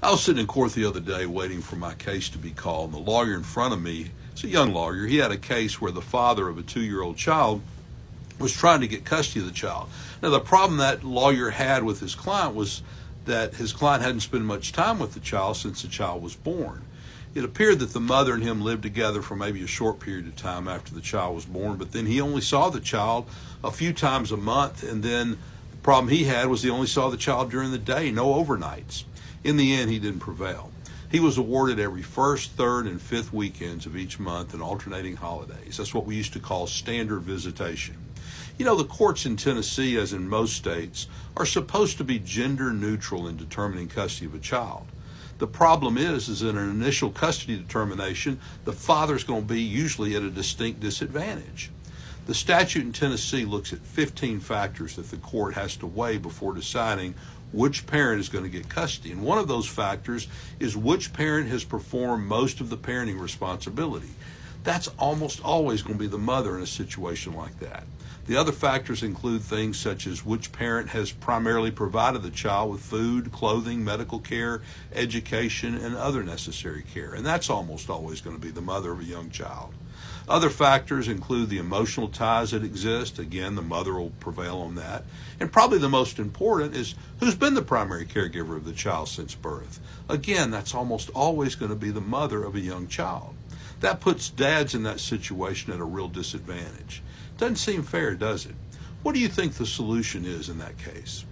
I was sitting in court the other day waiting for my case to be called, and the lawyer in front of me, it's a young lawyer, he had a case where the father of a 2-year-old child was trying to get custody of the child. Now, the problem that lawyer had with his client was that his client hadn't spent much time with the child since the child was born. It appeared that the mother and him lived together for maybe a short period of time after the child was born, but then he only saw the child a few times a month, and then the problem he had was he only saw the child during the day, no overnights. In the end, he didn't prevail. He was awarded every first, third, and fifth weekends of each month and alternating holidays. That's what we used to call standard visitation. You know, the courts in Tennessee, as in most states, are supposed to be gender neutral in determining custody of a child. The problem is in an initial custody determination, the father's going to be usually at a distinct disadvantage. The statute in Tennessee looks at 15 factors that the court has to weigh before deciding which parent is going to get custody. And one of those factors is which parent has performed most of the parenting responsibility. That's almost always going to be the mother in a situation like that. The other factors include things such as which parent has primarily provided the child with food, clothing, medical care, education, and other necessary care. And that's almost always going to be the mother of a young child. Other factors include the emotional ties that exist. Again, the mother will prevail on that. And probably the most important is who's been the primary caregiver of the child since birth. Again, that's almost always going to be the mother of a young child. That puts dads in that situation at a real disadvantage. Doesn't seem fair, does it? What do you think the solution is in that case?